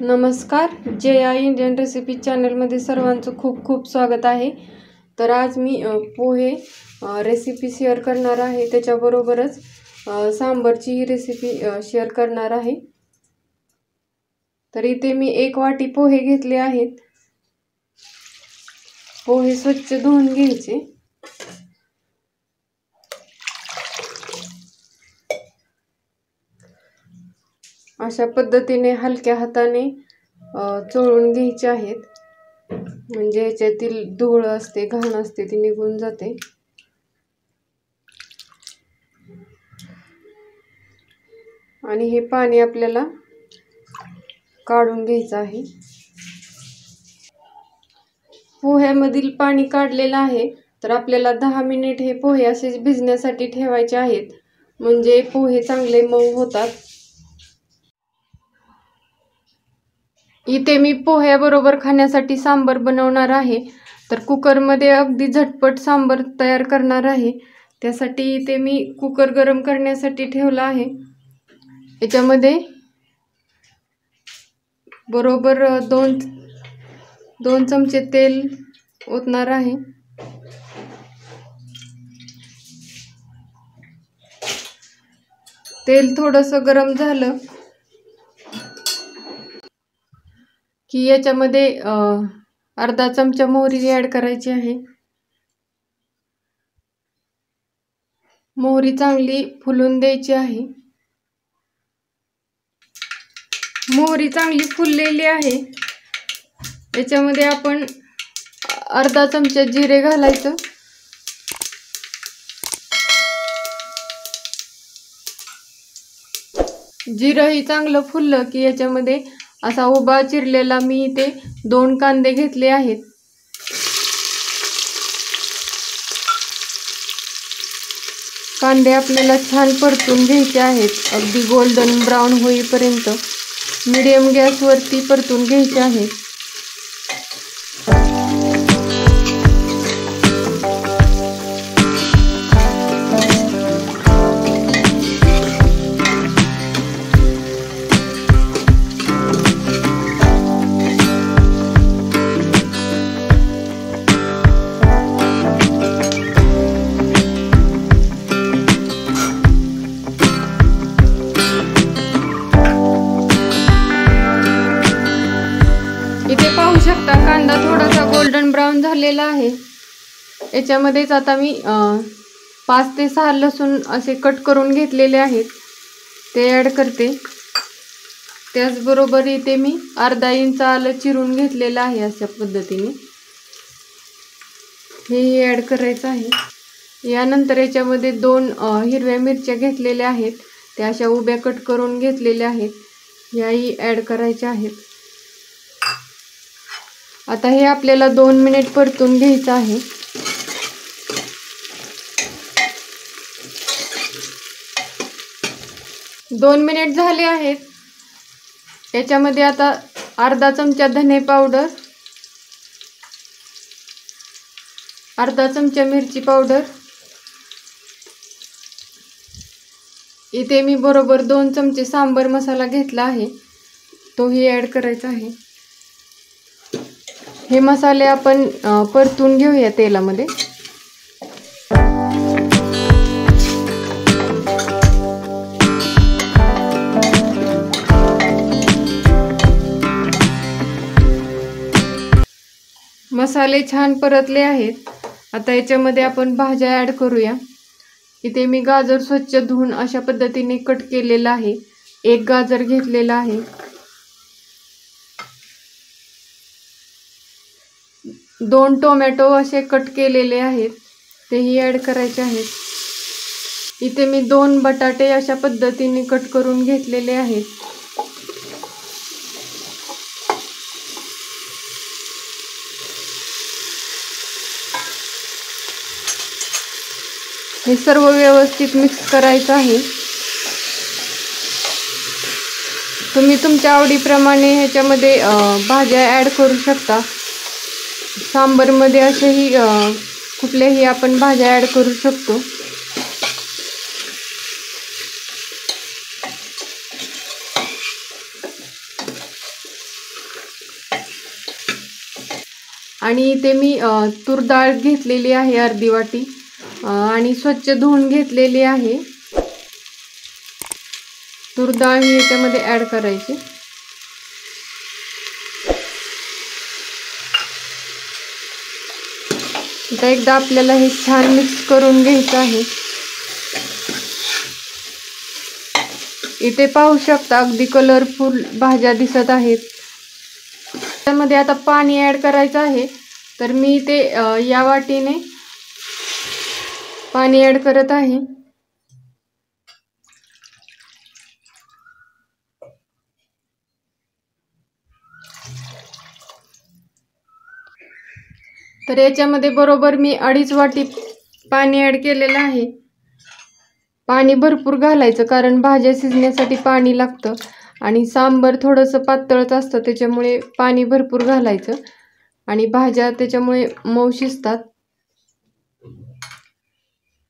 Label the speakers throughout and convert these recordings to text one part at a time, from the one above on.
Speaker 1: नमस्कार, Jaya Indian recipe चॅनलमध्ये सर्वांचं खूप खूप स्वागत आहे। तर आज मी पोहे रेसिपी शेअर करणार आहे, त्याच्याबरोबरच सांबरची रेसिपी शेअर करणार आहे। तर इथे मी 1 वाटी पोहे घेतले आहेत। पोहे स्वच्छ धुवून घ्यायचे। अशा पद्धतीने हलक्या हाताने चोळून घ्यायचे आहेत, म्हणजे याच्यातील धूळ असते, घाण असते ती निघून जाते। आणि हे पाणी आपल्याला काढून घ्यायचं आहे। पोह्यामधील पाणी काढलेलं आहे। तर आपल्याला 10 मिनिट हे पोहे असे भिजण्यासाठी ठेवायचे आहेत, म्हणजे पोहे चांगले मऊ होतात। इथे मी पोह्याबरोबर खाण्यासाठी सांबर बनवणार आहे। तर कुकरमध्ये अगदी झटपट सांबर तयार करणार आहे। त्यासाठी इथे मी कुकर गरम करण्यासाठी ठेवला आहे। याच्यामध्ये बरोबर दोन चमचे तेल ओतणार आहे। तेल थोडंसं गरम झालं की याच्यामध्ये अर्धा चमचा मोहरी ॲड करायची आहे। मोहरी चांगली फुलून द्यायची आहे। मोहरी चांगली फुललेली आहे। याच्यामध्ये आपण अर्धा चमचा जिरे घालायचं। जिरं ही चांगलं फुललं की याच्यामध्ये असा उभा चिरलेला मी इथे 2 कांदे घेतले आहेत। कांदे आपल्याला छान परतून घ्यायचे आहेत, अगदी गोल्डन ब्राउन होईपर्यंत मीडियम गॅसवरती परतून घ्यायचे आहेत। पाहू शकता कांदा थोडासा गोल्डन ब्राउन झालेला आहे। याच्यामध्येच आता मी 5 ते 6 लसूण असे कट करून घेतलेले आहेत, ते ॲड करते। त्याचबरोबर इथे मी अर्धा इंच आलं चिरून घेतलेलं आहे। अशा पद्धतीने हे ॲड करायचं आहे। यानंतर याच्यामध्ये 2 हिरव्या मिरच्या घेतलेल्या आहेत, त्या अशा उभ्या कट करून घेतलेल्या आहेत, याही ॲड करायच्या आहेत। आता हे आपल्याला 2 मिनिट परतून घ्यायचं आहे। दोन मिनिट झाले आहेत। याच्यामध्ये आता अर्धा चमचा धने पावडर, अर्धा चमचा मिरची पावडर, इथे मी बरोबर 2 चमचे सांबर मसाला घेतला आहे, तोही ॲड करायचा आहे। हे मसाले आपण परतून घेऊया तेलामध्ये। मसाले छान परतले आहेत। आता याच्यामध्ये आपण भाज्या ॲड करूया। इथे मी गाजर स्वच्छ धुवून अशा पद्धतीने कट केलेला आहे। 1 गाजर घेतलेला आहे। 2 टोमॅटो असे कट केलेले आहेत, तेही ॲड करायचे आहेत। इथे मी 2 बटाटे अशा पद्धतीने कट करून घेतलेले आहेत। हे सर्व व्यवस्थित मिक्स करायचं आहे। तुम्ही तुमच्या आवडीप्रमाणे ह्याच्यामध्ये भाज्या ॲड करू शकता। सांबरमध्ये असेही कुठल्याही आपण भाज्या ॲड करू शकतो। आणि इथे मी तूर डाळ घेतलेली आहे अर्धी वाटी आणि स्वच्छ धुवून घेतलेली आहे। तूर डाळ ही याच्यामध्ये ॲड करायची। आता एकदा आपल्याला हे छान मिक्स करून घ्यायचं आहे। इथे पाहू शकता अगदी कलरफुल भाज्या दिसत आहेत। त्यामध्ये आता पाणी ॲड करायचं आहे, तर मी इथे या वाटीने पाणी ॲड करत आहे। तर याच्यामध्ये बरोबर मी 2.5 वाटी पाणी ॲड केलेलं आहे। पाणी भरपूर घालायचं, कारण भाज्या शिजण्यासाठी पाणी लागतं आणि सांबर थोडंसं पातळच असतं, त्याच्यामुळे पाणी भरपूर घालायचं आणि भाज्या त्याच्यामुळे मऊ शिजतात।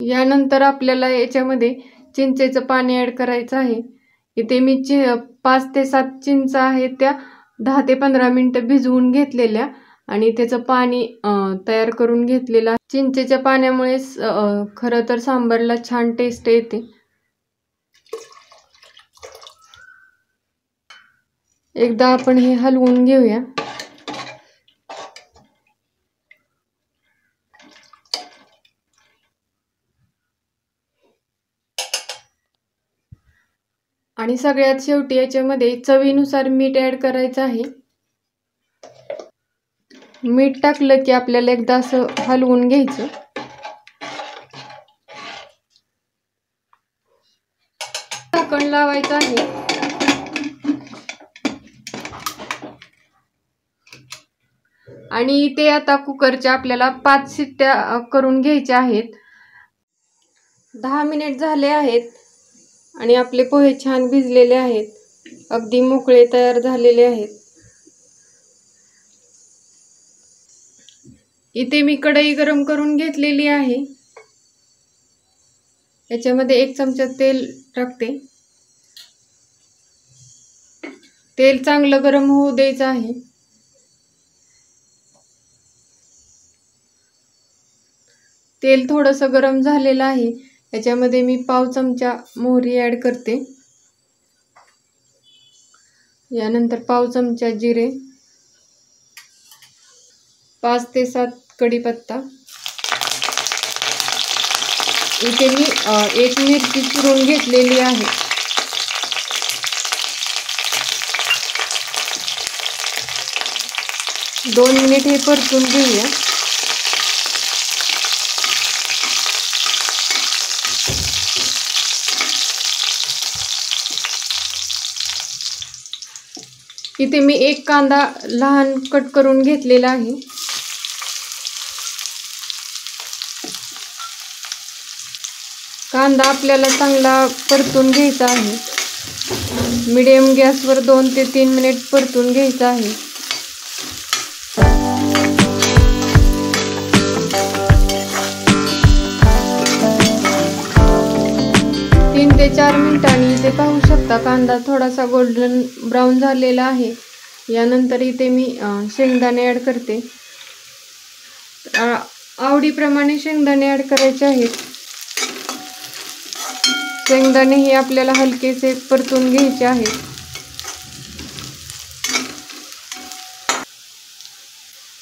Speaker 1: यानंतर आपल्याला याच्यामध्ये चिंचेचं पाणी ॲड करायचं आहे। इथे मी 5 ते 7 चिंच आहेत, त्या 10 ते 15 मिनिटं भिजवून घेतलेल्या आणि त्याचं पाणी तयार करून घेतलेलं आहे। चिंचेच्या पाण्यामुळे खरं तर सांबारला छान टेस्ट येते। एकदा आपण हे हलवून घेऊया। आणि सगळ्यात शेवटी याच्यामध्ये चवीनुसार मीठ ॲड करायचं आहे। मीठ टाकलं की आपल्याला एकदा असं हलवून घ्यायचं। झाकण लावायचं आहे। आणि ते आता कुकरच्या आपल्याला 5 शिट्ट्या करून घ्यायच्या आहेत। 10 मिनिट झाले आहेत आणि आपले पोहे छान भिजलेले आहेत, अगदी मोकळे तयार झालेले आहेत। इथे मी कढई गरम करून घेतलेली आहे। याच्यामध्ये 1 चमचा तेल टाकते। तेल चांगलं गरम होऊ द्यायचं आहे। तेल थोडंसं गरम झालेलं आहे, याच्यामध्ये मी पाव चमचा मोहरी ॲड करते। यानंतर पाव चमचा जिरे, 5 ते 7 कढीपत्ता। इथे मी 1 मिरची चिरून घेतलेली आहे। दोन मिनिट हे परतून घेऊया। इथे मी 1 कांदा लहान कट करून घेतलेला आहे। कांदा आपल्याला चांगला परतून घ्यायचा आहे। मीडियम गॅसवर 2 ते 3 मिनिट परतून घ्यायचा आहे। 3 ते 4 मिनिटांनी इथे पाहू शकता कांदा थोडासा गोल्डन ब्राऊन झालेला आहे। यानंतर इथे मी शेंगदाणे ॲड करते। आवडीप्रमाणे शेंगदाणे ॲड करायचे आहेत। शेंगदाणे हे आपल्याला हलकेसे परतून घ्यायचे आहेत।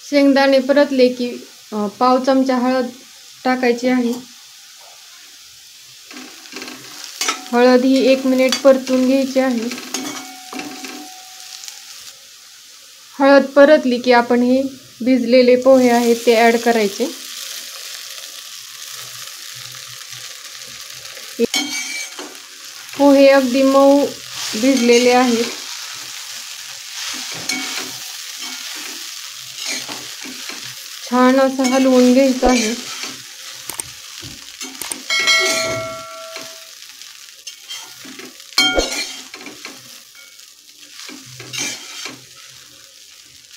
Speaker 1: शेंगदाणे परतले की पाव चमचा हळद टाकायची आहे। हळद ही 1 मिनिट परतून घ्यायची आहे। हळद परतली की आपण हे भिजलेले पोहे आहेत ते ॲड करायचे। पोहे अगदी मऊ भिजलेले आहेत। छान असं हलवून घ्यायचं आहे।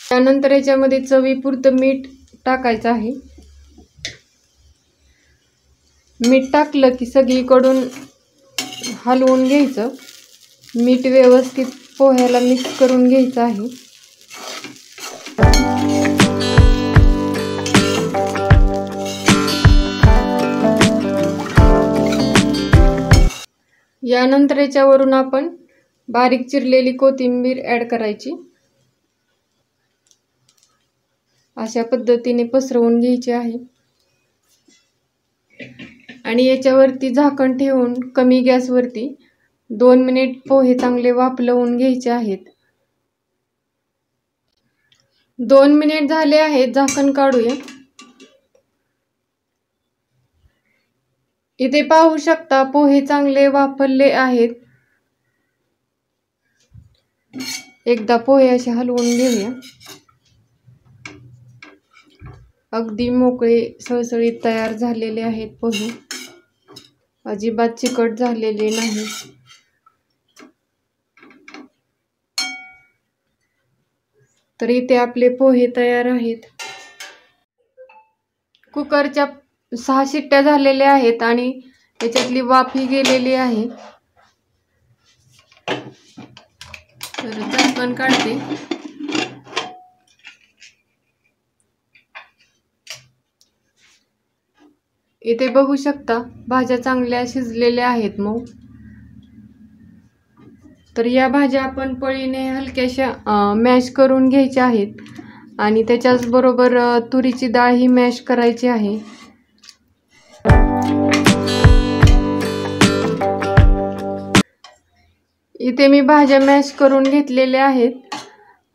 Speaker 1: त्यानंतर याच्यामध्ये चवीपुरतं मीठ टाकायचं आहे। मीठ टाकलं की सगळीकडून हलवून घ्यायचं। मीठ व्यवस्थित पोह्याला मिक्स करून घ्यायचं आहे। यानंतर याच्यावरून आपण बारीक चिरलेली कोथिंबीर ॲड करायची. अशा पद्धतीने पसरवून घ्यायची आहे आणि याच्यावरती झाकण ठेवून कमी गॅसवरती 2 मिनिट पोहे चांगले वाफलवून घ्यायचे आहेत. 2 मिनिट झाले आहेत. झाकण काढूया. इथे पाहू शकता पोहे चांगले वाफरले आहेत. एकदा पोहे असे हलवून घेऊया. अगदी मोकळे सळसळीत तयार झालेले आहेत पोहे. अजिबात चिकट झालेले नाही. तर इथे आपले पोहे तयार आहेत. कुकरच्या 6 शिट्ट्या झालेल्या आहेत आणि याच्यातली वाफी गेलेली आहे. तर झाकण काढते. इथे बघू शकता भाज्या चांगल्या शिजलेल्या आहेत मऊ. तर या भाज्या आपण पळीने हलक्याशा मॅश करून घ्यायच्या आहेत आणि त्याच्याच बरोबर तुरीची डाळ ही मॅश करायची आहे. इथे मी भाज्या मॅश करून घेतलेल्या आहेत.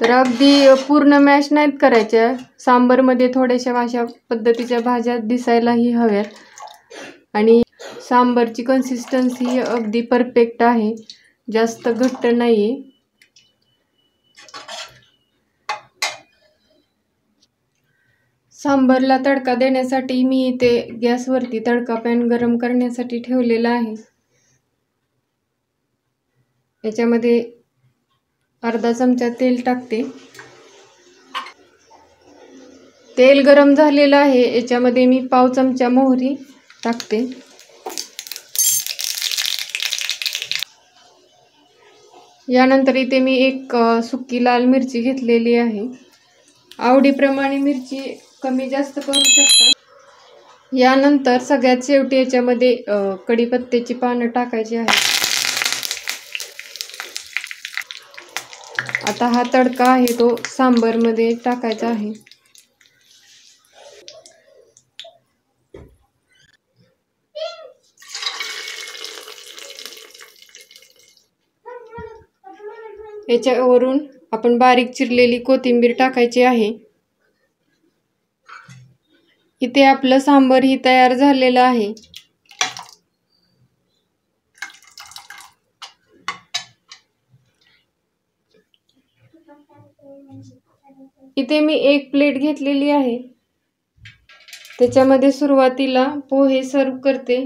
Speaker 1: तर अगदी पूर्ण मॅश नाहीत करायच्या. सांबरमध्ये थोड्याशा अशा पद्धतीच्या भाज्या दिसायलाही हव्यात आणि सांबरची कन्सिस्टन्सी अगदी परफेक्ट आहे. जास्त घट्ट नाहीये. सांबरला तडका देण्यासाठी मी इथे गॅसवरती तडका पॅन गरम करण्यासाठी ठेवलेला आहे. याच्यामध्ये अर्धा चमचा तेल टाकते. तेल गरम झालेलं आहे. याच्यामध्ये मी पाव चमचा मोहरी टाकते. यानंतर इथे मी एक सुकी लाल मिरची घेतलेली आहे. आवडीप्रमाणे मिरची कमी जास्त करू शकता. यानंतर सगळ्यात शेवटी याच्यामध्ये कढीपत्त्याची पानं टाकायची आहेत. आता हा तडका आहे तो सांबरमध्ये टाकायचा आहे. याच्यावरून आपण बारीक चिरलेली कोथिंबीर टाकायची आहे. इथे आपलं सांबर ही तयार झालेलं आहे. इथे मी एक प्लेट घेतलेली आहे. त्याच्यामध्ये सुरुवातीला पोहे सर्व करते.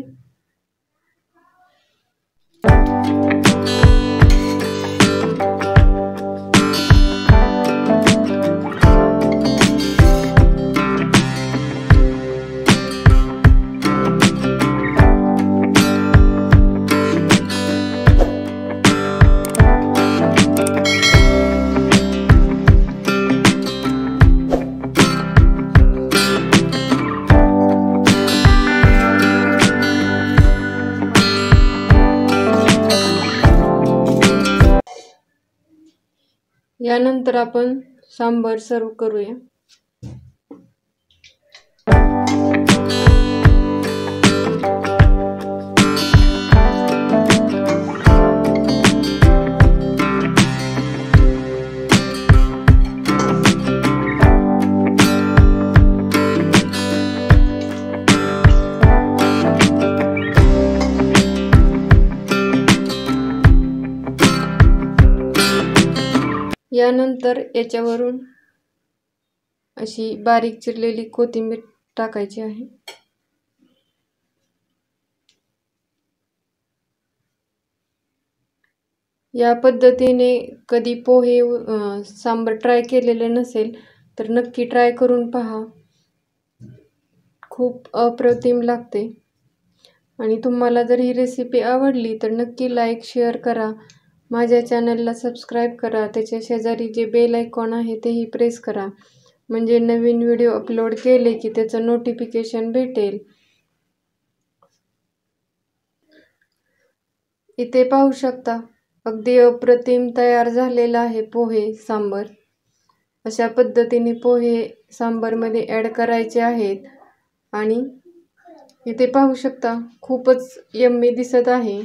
Speaker 1: यानंतर आपण सांबर सर्व करूया. यानंतर याच्यावरून अशी बारीक चिरलेली कोथिंबीर टाकायची आहे. या पद्धतीने कधी पोहे सांबर ट्राय केलेले नसेल तर नक्की ट्राय करून पहा. खूप अप्रतिम लागते. आणि तुम्हाला जर ही रेसिपी आवडली तर नक्की लाईक शेअर करा. माझ्या चॅनलला सबस्क्राईब करा. त्याच्या शेजारी जे बेल आयकॉन आहे तेही प्रेस करा म्हणजे नवीन व्हिडिओ अपलोड केले की त्याचं नोटिफिकेशन भेटेल. इथे पाहू शकता अगदी अप्रतिम तयार झालेला आहे पोहे सांबर। अशा पद्धतीने पोहे सांबरमध्ये ॲड करायचे आहेत आणि इथे पाहू शकता खूपच यम्मी दिसत आहे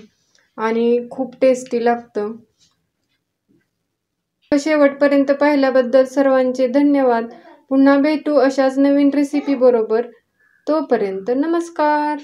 Speaker 1: आणि खूप टेस्टी लागतं। शेवटपर्यंत पाहिल्याबद्दल सर्वांचे धन्यवाद। पुन्हा भेटू अशाच नवीन रेसिपी बरोबर। तोपर्यंत नमस्कार।